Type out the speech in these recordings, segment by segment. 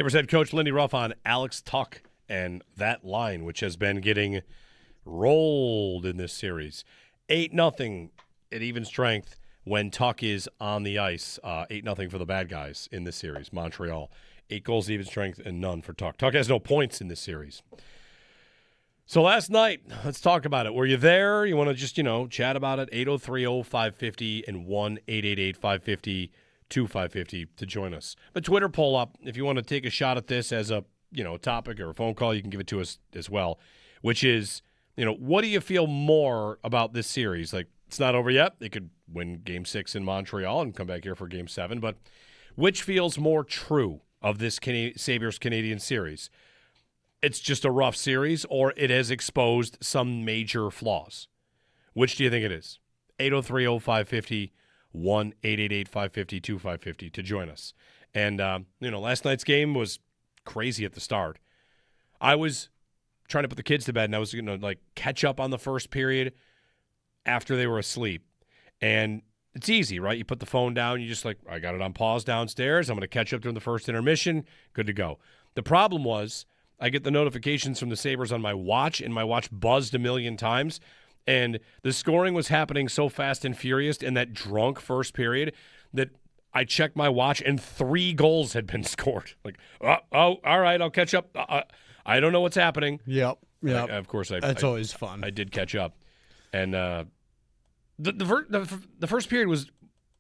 Sabres head coach Lindy Ruff on Alex Tuch and that line, which has been getting rolled in this series. 8-0 at even strength when Tuch is on the ice. 8-0 for the bad guys in this series. Montreal, 8 goals even strength and none for Tuch. Tuch has no points in this series. So last night, let's talk about it. Were you there? You want to just, chat about it? 803-0550 and 1-888-550-2550 to join us. A Twitter poll up. If you want to take a shot at this as a, topic or a phone call, you can give it to us as well, which is, what do you feel more about this series? Like, it's not over yet. They could win Game 6 in Montreal and come back here for Game 7, but which feels more true of this Sabres-Canadiens series? It's just a rough series, or it has exposed some major flaws? Which do you think it is? 803-0550, 1-888-550-2550 to join us. And, last night's game was crazy at the start. I was trying to put the kids to bed, and I was going to, catch up on the first period after they were asleep. And it's easy, right? You put the phone down, you just I got it on pause downstairs. I'm going to catch up during the first intermission. Good to go. The problem was, I get the notifications from the Sabres on my watch, and my watch buzzed a million times. And the scoring was happening so fast and furious in that drunk first period that I checked my watch, and 3 goals had been scored. All right, I'll catch up. I don't know what's happening. Yep. Of course, that's always fun. I did catch up. And the first period was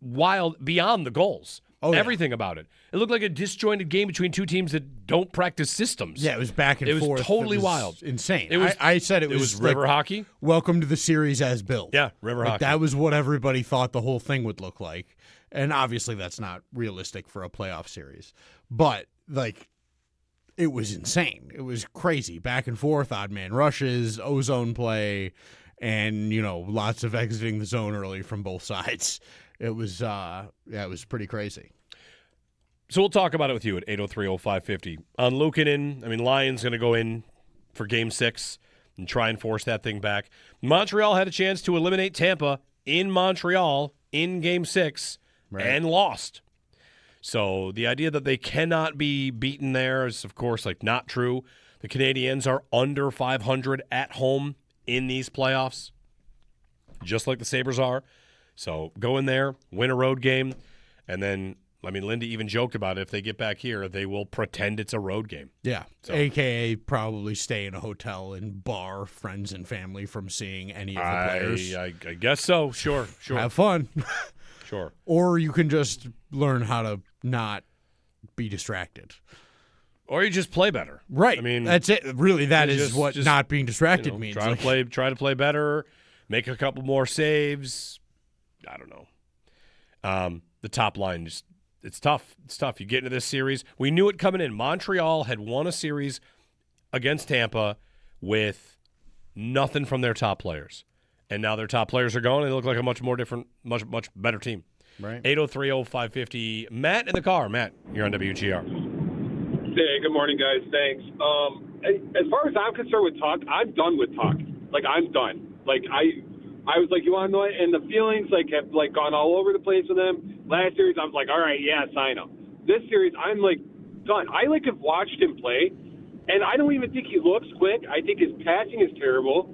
wild beyond the goals. Oh, everything about it. It looked like a disjointed game between two teams that don't practice systems. Yeah, it was back and forth. It was totally wild. Insane. I said it was river hockey. Welcome to the series as built. Yeah, river hockey. That was what everybody thought the whole thing would look like. And obviously that's not realistic for a playoff series. But, it was insane. It was crazy. Back and forth, odd man rushes, ozone play, and, lots of exiting the zone early from both sides. It was, it was pretty crazy. So we'll talk about it with you at 803-0550. On Luukkonen, Lions going to go in for Game 6 and try and force that thing back. Montreal had a chance to eliminate Tampa in Montreal in Game 6 and lost. So the idea that they cannot be beaten there is, of course, not true. The Canadiens are under 500 at home in these playoffs, just like the Sabres are. So go in there, win a road game, and then, Lindy even joked about it. If they get back here, they will pretend it's a road game. Yeah, so, a.k.a. probably stay in a hotel and bar friends and family from seeing any of the players. I guess so. Sure. Have fun. Sure. Or you can just learn how to not be distracted. Or you just play better. Right. That's it. Really, that is what not being distracted means. Try to play better, make a couple more saves. I don't know. The top line, it's tough. It's tough. You get into this series. We knew it coming in. Montreal had won a series against Tampa with nothing from their top players. And now their top players are gone, and they look like a much more different, much better team. Right. 803-0550. Matt in the car. Matt, you're on WGR. Hey, good morning, guys. Thanks. As far as I'm concerned with Tuch, I'm done with Tuch. I'm done. I was you want to know it? And the feelings, have, gone all over the place with him. Last series, I was all right, yeah, sign him. This series, I'm, done. I, have watched him play, and I don't even think he looks quick. I think his passing is terrible.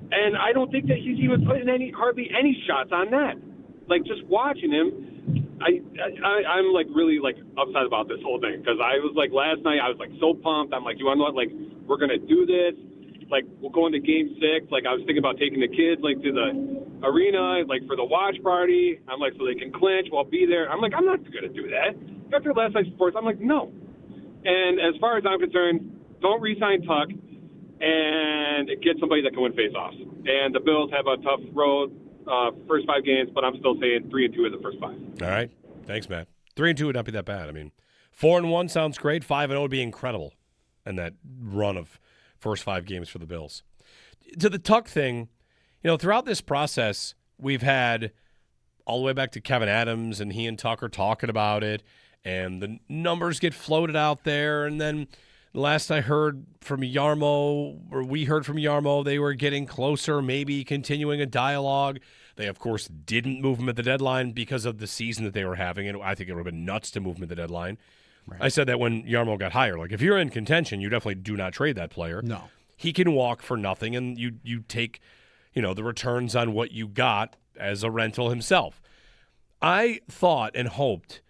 And I don't think that he's even putting hardly any shots on net. Just watching him, I'm really upset about this whole thing, because I was last night I was so pumped. I'm you want to know what? We're gonna do this. We'll go into Game 6. I was thinking about taking the kids to the arena for the watch party. I'm so they can clinch. We'll be there. I'm I'm not gonna do that. After last night's sports, I'm no. And as far as I'm concerned, don't re-sign Tuch and get somebody that can win faceoffs. And the Bills have a tough road. First 5 games, but I'm still saying 3-2 in the first 5. All right. Thanks, Matt. 3-2 would not be that bad. 4-1 sounds great. 5-0 would be incredible in that run of first 5 games for the Bills. To the Tuch thing, throughout this process, we've had all the way back to Kevin Adams, and he and Tuch are talking about it, and the numbers get floated out there, and then last I heard from Yarmo, or we heard from Yarmo, they were getting closer, maybe continuing a dialogue. They, of course, didn't move him at the deadline because of the season that they were having, and I think it would have been nuts to move him at the deadline. Right. I said that when Yarmo got hired. Like, if you're in contention, you definitely do not trade that player. No. He can walk for nothing, and you take, the returns on what you got as a rental himself. I thought and hoped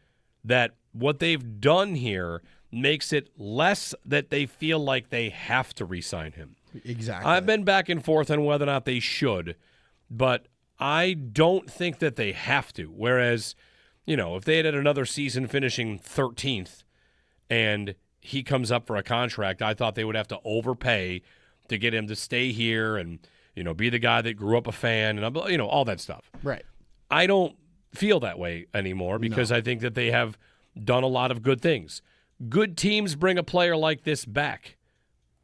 that what they've done here makes it less that they feel like they have to re-sign him. Exactly. I've been back and forth on whether or not they should, but I don't think that they have to. Whereas, if they had another season finishing 13th and he comes up for a contract, I thought they would have to overpay to get him to stay here and, be the guy that grew up a fan and, all that stuff. Right. I don't feel that way anymore because I think that they have done a lot of good things. Good teams bring a player like this back.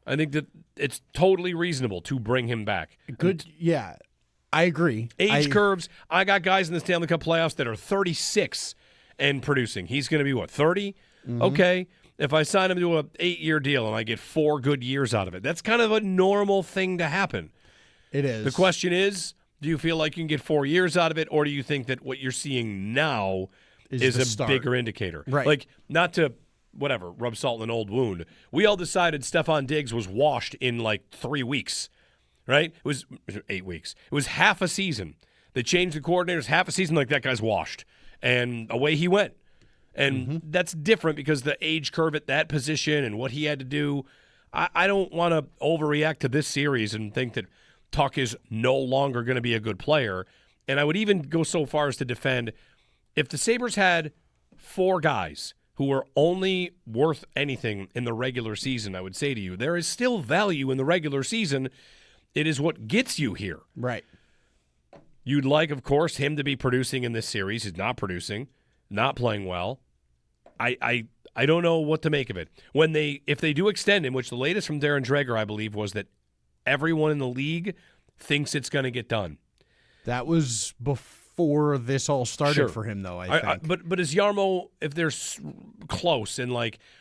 I think that it's totally reasonable to bring him back. Good, yeah. I agree. Age curves. I got guys in the Stanley Cup playoffs that are 36 and producing. He's going to be, 30? Mm-hmm. Okay. If I sign him to an 8-year deal and I get 4 good years out of it, that's kind of a normal thing to happen. It is. The question is, do you feel like you can get 4 years out of it, or do you think that what you're seeing now is a start. bigger indicator? Right. Like, not to, rub salt in an old wound. We all decided Stephon Diggs was washed in like 3 weeks, right? It was 8 weeks. It was half a season. They changed the coordinators half a season, like that guy's washed. And away he went. And that's different because the age curve at that position and what he had to do. I don't want to overreact to this series and think that Tuch is no longer going to be a good player. And I would even go so far as to defend if the Sabres had 4 guys who were only worth anything in the regular season, I would say to you, there is still value in the regular season. It is what gets you here. Right. You'd like, of course, him to be producing in this series. He's not producing, not playing well. I don't know what to make of it. If they do extend him, which the latest from Darren Dreger, I believe, was that everyone in the league thinks it's going to get done. That was before this all started for him, though, I think. But is Yarmo, if they're close and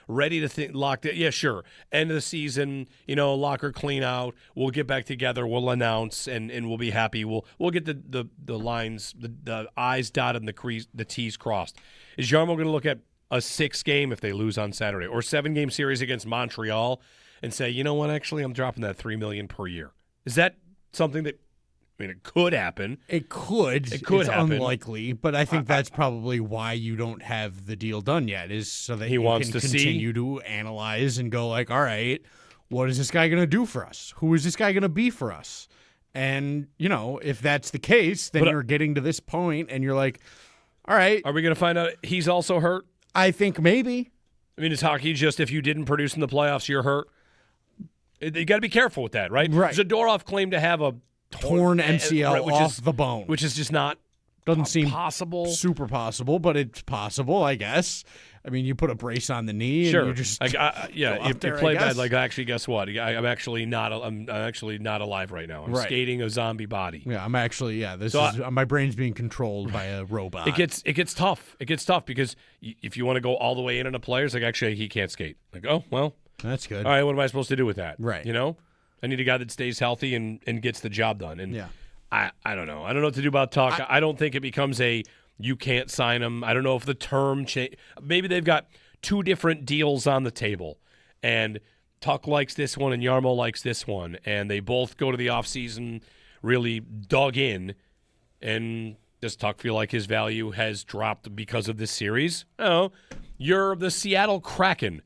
ready to locked in, yeah, sure. End of the season, locker clean out. We'll get back together. We'll announce and we'll be happy. We'll get the lines, the I's dotted and the T's crossed. Is Yarmo going to look at a 6-game if they lose on Saturday or 7-game series against Montreal and say, you know what, actually, I'm dropping that $3 million per year? Is that something that? It could happen. It could. It could happen. Unlikely, but I think that's probably why you don't have the deal done yet, is so that he you wants can to continue to analyze and go all right, what is this guy going to do for us? Who is this guy going to be for us? And, if that's the case, then you're getting to this point and you're like, all right. Are we going to find out he's also hurt? I think maybe. I mean, is hockey just if you didn't produce in the playoffs, you're hurt? You got to be careful with that, right? Right. Zadorov claimed to have a torn MCL off the bone, which is just not seem possible. Super possible, but it's possible, I guess. I mean, you put a brace on the knee, sure. And you just you play bad. Actually, guess what? I'm actually not alive right now. I'm skating a zombie body. Yeah, I'm actually my brain's being controlled by a robot. It gets tough. It gets tough because if you want to go all the way in on a player, it's actually he can't skate. Oh well, that's good. All right, what am I supposed to do with that? Right. I need a guy that stays healthy and gets the job done. And yeah. I don't know. I don't know what to do about Tuch. I don't think it becomes you can't sign him. I don't know if the term change. Maybe they've got 2 different deals on the table, and Tuch likes this one and Yarmo likes this one, and they both go to the offseason really dug in. And does Tuch feel like his value has dropped because of this series? No. You're the Seattle Kraken.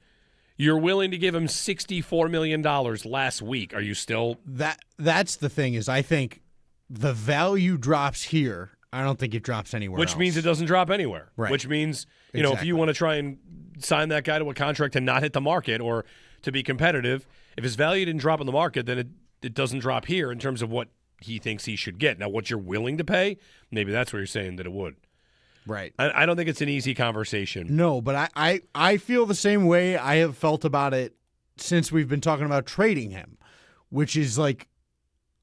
You're willing to give him $64 million last week. Are you still? That's the thing is I think the value drops here. I don't think it drops anywhere Which else. means it doesn't drop anywhere. Right. Which means, Exactly. if you want to try and sign that guy to a contract and not hit the market or to be competitive, if his value didn't drop in the market, then it doesn't drop here in terms of what he thinks he should get. Now, what you're willing to pay, maybe that's where you're saying that it would. Right. I don't think it's an easy conversation. No, but I feel the same way I have felt about it since we've been talking about trading him, which is like,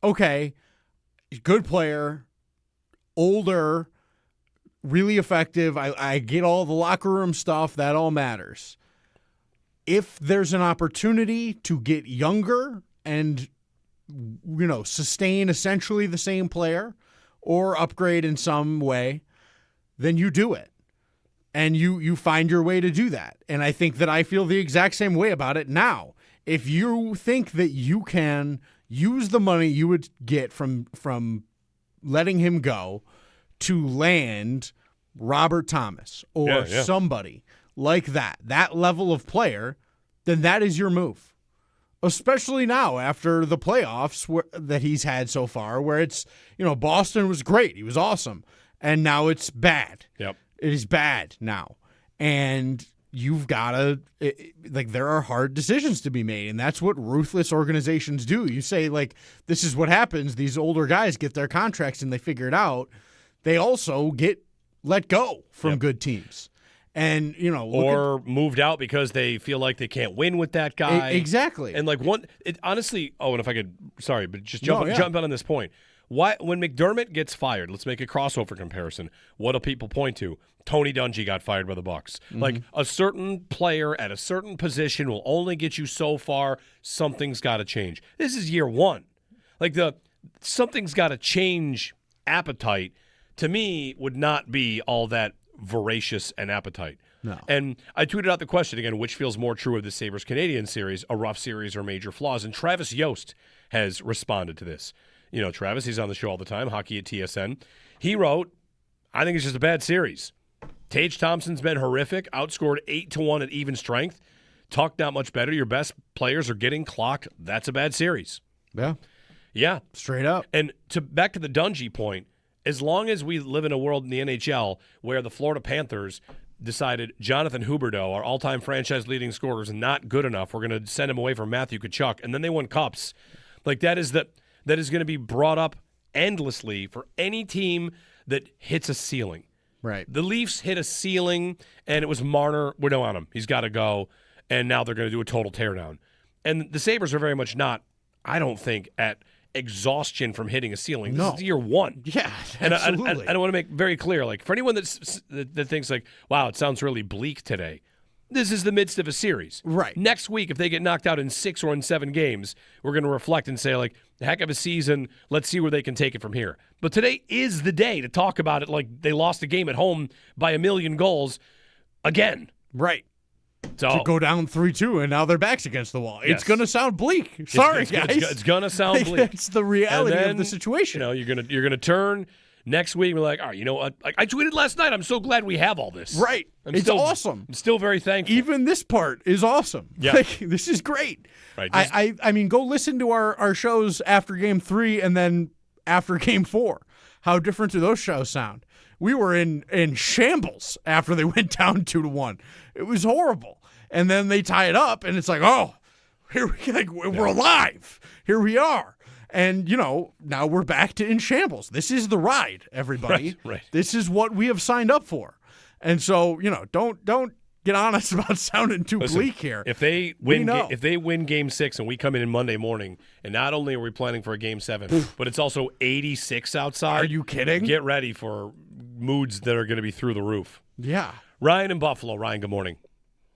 okay, good player, older, really effective. I get all the locker room stuff. That all matters. If there's an opportunity to get younger and, sustain essentially the same player or upgrade in some way, then you do it. And you find your way to do that. And I think that I feel the exact same way about it now. If you think that you can use the money you would get from letting him go to land Robert Thomas or somebody like that level of player, then that is your move. Especially now after the playoffs that he's had so far, where it's, Boston was great. He was awesome. And now it's bad. Yep. It is bad now. And you've got to, there are hard decisions to be made. And that's what ruthless organizations do. You say, this is what happens. These older guys get their contracts and they figure it out. They also get let go from good teams. And, or moved out because they feel like they can't win with that guy. Exactly. And honestly, and if I could, sorry, but just jump on this point. Why, when McDermott gets fired, let's make a crossover comparison. What do people point to? Tony Dungy got fired by the Bucks. Mm-hmm. A certain player at a certain position will only get you so far. Something's got to change. This is year one. Something's got to change appetite, to me, would not be all that voracious an appetite. No. And I tweeted out the question again, which feels more true of the Sabres Canadiens series, a rough series or major flaws? And Travis Yost has responded to this. Travis, he's on the show all the time, Hockey at TSN. He wrote, I think it's just a bad series. Tage Thompson's been horrific, outscored 8-1 at even strength. Tuch not much better. Your best players are getting clocked. That's a bad series. Yeah. Yeah. Straight up. And back to the Dungy point, as long as we live in a world in the NHL where the Florida Panthers decided Jonathan Huberdeau, our all-time franchise leading scorer, is not good enough, we're going to send him away from Matthew Tkachuk, and then they won cups. That is going to be brought up endlessly for any team that hits a ceiling. Right. The Leafs hit a ceiling, and it was Marner. We're no on him. He's got to go, and now they're going to do a total teardown. And the Sabres are very much not, I don't think, at exhaustion from hitting a ceiling. This is year one. Yeah, And absolutely. I want to make very clear, for anyone that thinks wow, it sounds really bleak today, this is the midst of a series. Right. Next week, if they get knocked out in 6 or in 7 games, we're going to reflect and say, heck of a season. Let's see where they can take it from here. But today is the day to talk about it like they lost a game at home by 1 million goals again. Right. So, to go down 3-2, and now their back's against the wall. Yes. It's going to sound bleak. Sorry, guys. It's going to sound bleak. It's the reality of the situation. You're gonna turn next week and be like, all right, you know what? I tweeted last night, I'm so glad we have all this. Right. It's awesome. I'm still very thankful. Even this part is awesome. Yeah. This is great. Right. I mean, go listen to our shows after Game 3 and then after Game 4. How different do those shows sound? We were in shambles after they went down 2-1. It was horrible. And then they tie it up, and it's oh, here we're alive. Here we are. And, now we're back to in shambles. This is the ride, everybody. Right. This is what we have signed up for. And so, don't get on us about sounding too bleak here. If they win Game 6 and we come in Monday morning, and not only are we planning for a Game 7, but it's also 86 outside. Are you kidding? Get ready for moods that are going to be through the roof. Yeah. Ryan in Buffalo. Ryan, good morning.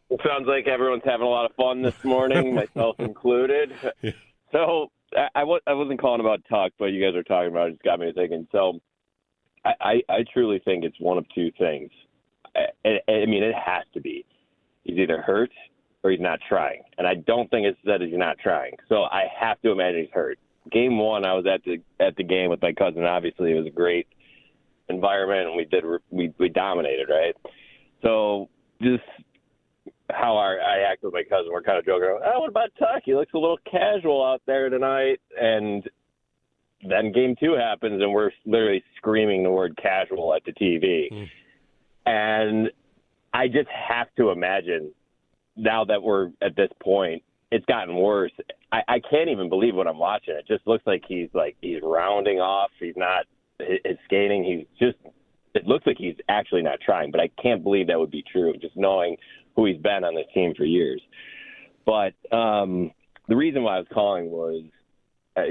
It sounds like everyone's having a lot of fun this morning, myself included. Yeah. So I wasn't calling about Tuch, but you guys are talking about it. It's got me thinking. So I truly think it's one of two things. I mean, it has to be. He's either hurt or he's not trying. And I don't think it's that he's not trying. So I have to imagine he's hurt. Game 1, I was at the game with my cousin. Obviously, it was a great environment, and we dominated, right? So just how I act with my cousin, we're kind of joking around, what about Tuch? He looks a little casual out there tonight. And then Game 2 happens, and we're literally screaming the word casual at the TV. And I just have to imagine, now that we're at this point, it's gotten worse. I can't even believe what I'm watching. It just looks like he's rounding off. He's not his skating. It looks like he's actually not trying, but I can't believe that would be true, just knowing who he's been on this team for years. But the reason why I was calling was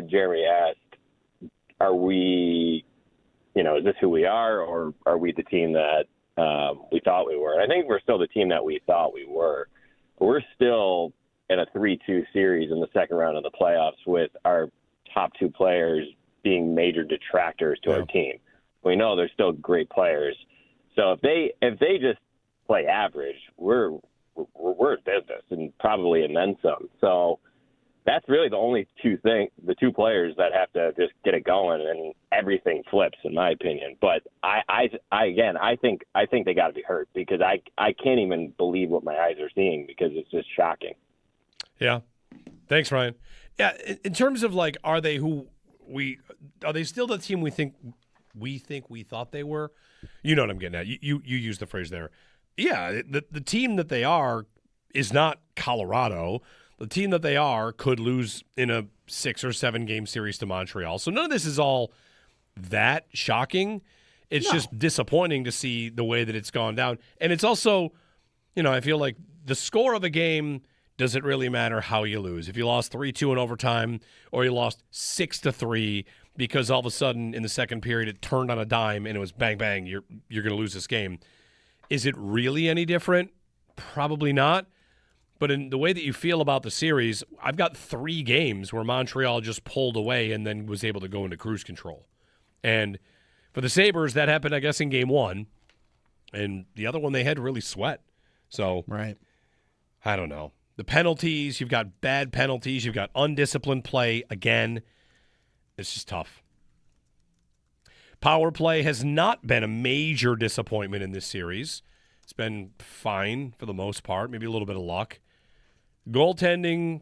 Jeremy asked, are we, is this who we are, or are we the team that we thought we were? And I think we're still the team that we thought we were. But we're still in a 3-2 series in the second round of the playoffs with our top 2 players being major detractors to our team. We know they're still great players. So if they just play average, we're in business, and probably and then some. So that's really the two players that have to just get it going, and everything flips, in my opinion. But I think they got to be hurt, because I can't even believe what my eyes are seeing, because it's just shocking. Yeah. Thanks, Ryan. Yeah, in terms of like, are they still the team we thought they were? You know what I'm getting at. You used the phrase there. Yeah, the team that they are is not Colorado. The team that they are could lose in a 6 or 7 game series to Montreal. So none of this is all that shocking. It's just disappointing to see the way that it's gone down. And it's also, I feel like the score of the game doesn't really matter how you lose. If you lost 3-2 in overtime, or you lost 6-3 because all of a sudden in the second period it turned on a dime and it was bang bang, you're going to lose this game. Is it really any different? Probably not. But in the way that you feel about the series, I've got 3 games where Montreal just pulled away and then was able to go into cruise control. And for the Sabres, that happened, I guess, in game 1. And the other one they had to really sweat. So, right. I don't know. The penalties, you've got bad penalties. You've got undisciplined play again. It's just tough. Power play has not been a major disappointment in this series. It's been fine for the most part, maybe a little bit of luck. Goaltending,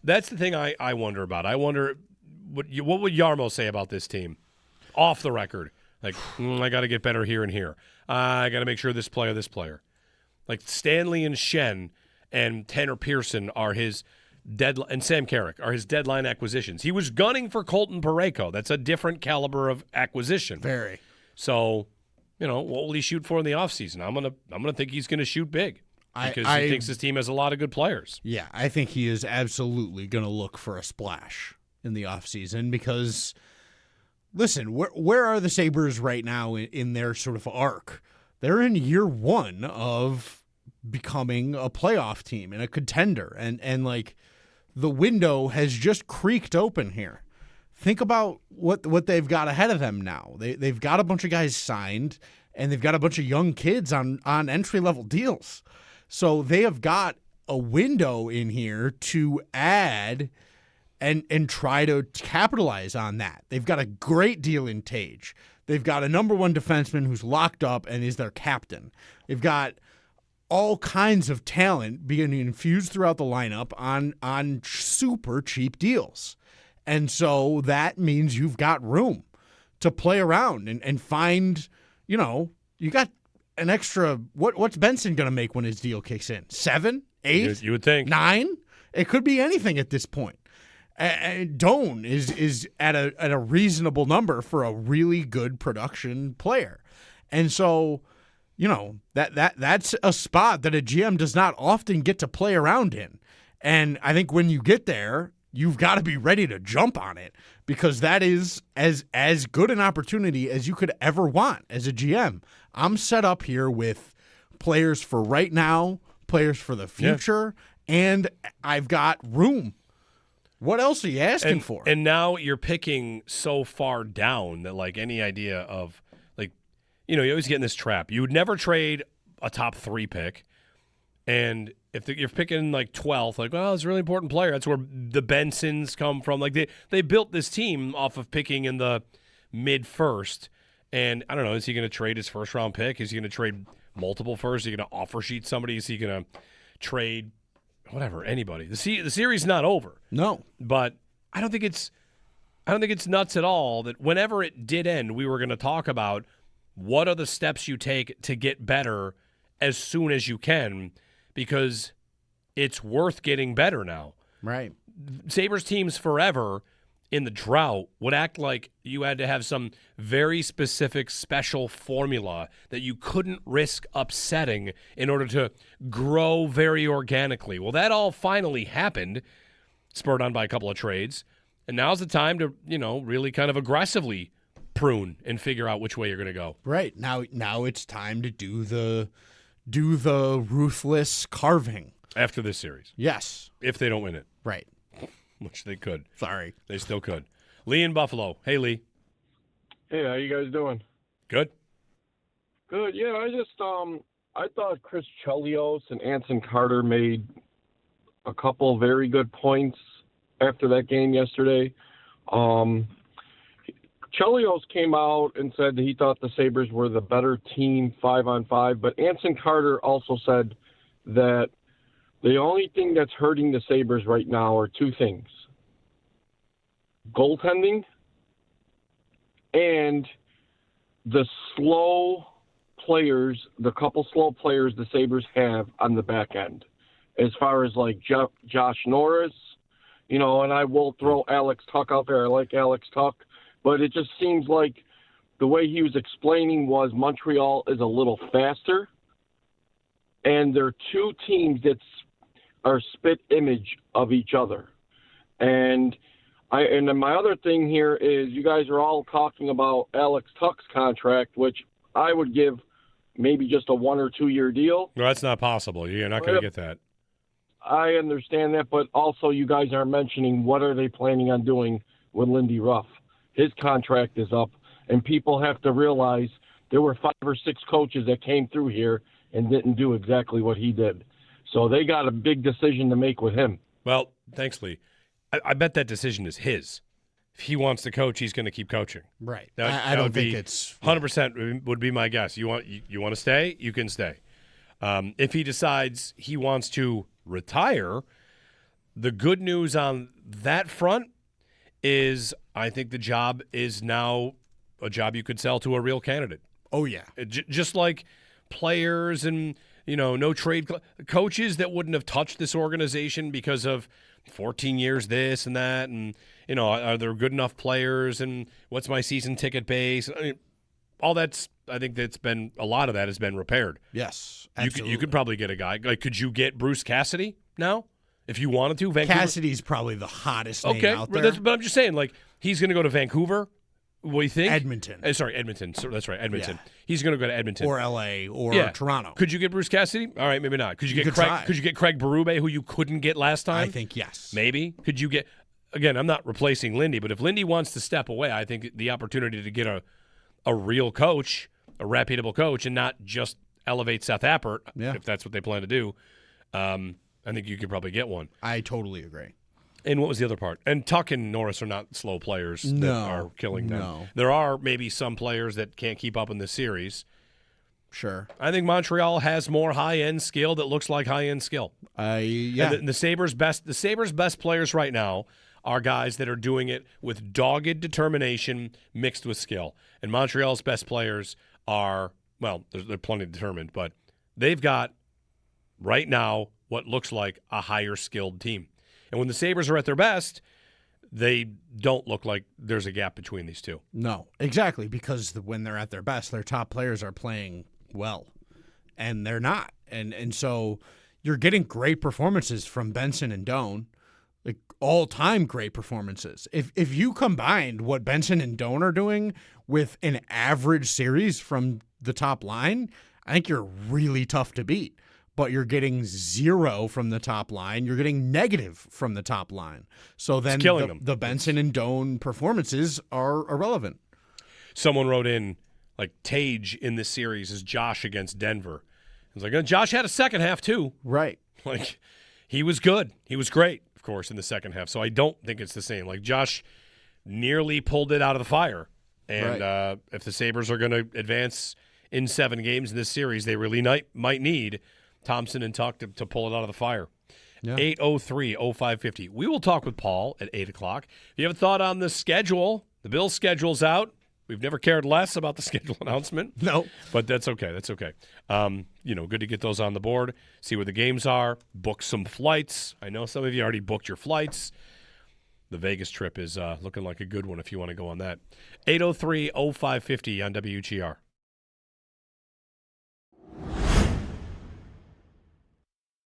that's the thing I wonder about. I wonder, what would Yarmo say about this team? Off the record. I got to get better here and here. I got to make sure this player. Like Stanley and Shen and Tanner Pearson are his deadline, and Sam Carrick are his deadline acquisitions. He was gunning for Colton Parayko. That's a different caliber of acquisition. Very. So, what will he shoot for in the offseason? I'm gonna think he's gonna shoot big, because he thinks his team has a lot of good players. Yeah, I think he is absolutely gonna look for a splash in the offseason, because listen, where are the Sabres right now in their sort of arc? They're in year 1 of becoming a playoff team and a contender, and like the window has just creaked open here. Think about what they've got ahead of them now. They've got a bunch of guys signed, and they've got a bunch of young kids on entry-level deals. So they have got a window in here to add and try to capitalize on that. They've got a great deal in Tage. They've got a number 1 defenseman who's locked up and is their captain. They've got all kinds of talent being infused throughout the lineup on super cheap deals. And so that means you've got room to play around and find, you got an extra, what's Benson going to make when his deal kicks in? 7, 8? You would think. 9? It could be anything at this point. Doan is at a reasonable number for a really good production player. And so, that's a spot that a GM does not often get to play around in. And I think when you get there, you've got to be ready to jump on it, because that is as good an opportunity as you could ever want as a GM. I'm set up here with players for right now, players for the future, and I've got room. What else are you asking for? And now you're picking so far down that, like, any idea of, like, you always get in this trap. You would never trade a top 3 pick. And if you're picking like 12th, like, well, it's a really important player. That's where the Bensons come from. Like they built this team off of picking in the mid-first. And I don't know, is he going to trade his first-round pick? Is he going to trade multiple firsts? Is he going to offer sheet somebody? Is he going to trade whatever, anybody? The series is not over. No. But I don't think it's nuts at all that whenever it did end, we were going to talk about what are the steps you take to get better as soon as you can, because it's worth getting better now. Right. Sabres teams forever in the drought would act like you had to have some very specific special formula that you couldn't risk upsetting in order to grow very organically. Well, that all finally happened, spurred on by a couple of trades, and now's the time to, really kind of aggressively prune and figure out which way you're going to go. Right. Now it's time to do the ruthless carving. After this series. Yes. If they don't win it. Right. Which they could. Sorry. They still could. Lee in Buffalo. Hey, Lee. Hey, how you guys doing? Good. Good. Yeah, I thought Chris Chelios and Anson Carter made a couple very good points after that game yesterday. Chelios came out and said that he thought the Sabres were the better team 5-on-5, but Anson Carter also said that the only thing that's hurting the Sabres right now are two things: goaltending and the slow players, the couple slow players the Sabres have on the back end. As far as like Josh Norris, and I will throw Alex Tuch out there. I like Alex Tuch, but it just seems like the way he was explaining was Montreal is a little faster, and they're two teams that are spit image of each other. And then my other thing here is you guys are all talking about Alex Tuch's contract, which I would give maybe just a 1 or 2 year deal. No, that's not possible. You're not going to get that. I understand that, but also you guys are mentioning what are they planning on doing with Lindy Ruff. His contract is up, and people have to realize there were 5 or 6 coaches that came through here and didn't do exactly what he did. So they got a big decision to make with him. Well, thanks, Lee. I bet that decision is his. If he wants to coach, he's going to keep coaching. Right. I don't think it's 100% would be my guess. You want to stay? You can stay. If he decides he wants to retire, the good news on that front is I think the job is now a job you could sell to a real candidate. Oh, yeah. Just like players and no trade coaches that wouldn't have touched this organization because of 14 years this and that, and are there good enough players, and what's my season ticket base? I mean, all that's, I think that's been, a lot of that has been repaired. Yes, absolutely. You could probably get a guy. Like, could you get Bruce Cassidy now if you wanted to? Vancouver? Cassidy's probably the hottest name out there. But I'm just saying, like, he's going to go to Vancouver. What do you think? Edmonton. Edmonton. So that's right, Edmonton. Yeah. He's going to go to Edmonton or LA or Toronto. Could you get Bruce Cassidy? All right, maybe not. Could you get Craig? Try. Could you get Craig Berube, who you couldn't get last time? I think yes. Maybe. Could you get? Again, I'm not replacing Lindy, but if Lindy wants to step away, I think the opportunity to get a real coach, a reputable coach, and not just elevate Seth Appert, if that's what they plan to do, I think you could probably get one. I totally agree. And what was the other part? And Tuch and Norris are not slow players that are killing them. No. There are maybe some players that can't keep up in this series. Sure. I think Montreal has more high-end skill that looks like high-end skill. Yeah. And the Sabres' best players right now are guys that are doing it with dogged determination mixed with skill. And Montreal's best players are, well, they're plenty determined, but they've got right now what looks like a higher skilled team. And when the Sabres are at their best, they don't look like there's a gap between these two. No, exactly, because when they're at their best, their top players are playing well, and they're not. And so you're getting great performances from Benson and Doan, like all-time great performances. If you combined what Benson and Doan are doing with an average series from the top line, I think you're really tough to beat. But you're getting 0 from the top line. You're getting negative from the top line. So then the Benson and Doan performances are irrelevant. Someone wrote in, like, Tage in this series is Josh against Denver. It's like, Josh had a second half, too. Right. Like, he was good. He was great, of course, in the second half. So I don't think it's the same. Like, Josh nearly pulled it out of the fire. And if the Sabres are going to advance in 7 games in this series, they really might need Thompson and Tuch to pull it out of the fire. Yeah. 803-0550. We will talk with Paul at 8 o'clock. If you have a thought on the schedule, the Bills' schedule's out. We've never cared less about the schedule announcement. No. But that's okay. That's okay. Good to get those on the board, see where the games are, book some flights. I know some of you already booked your flights. The Vegas trip is looking like a good one if you want to go on that. 803-0550 on WGR.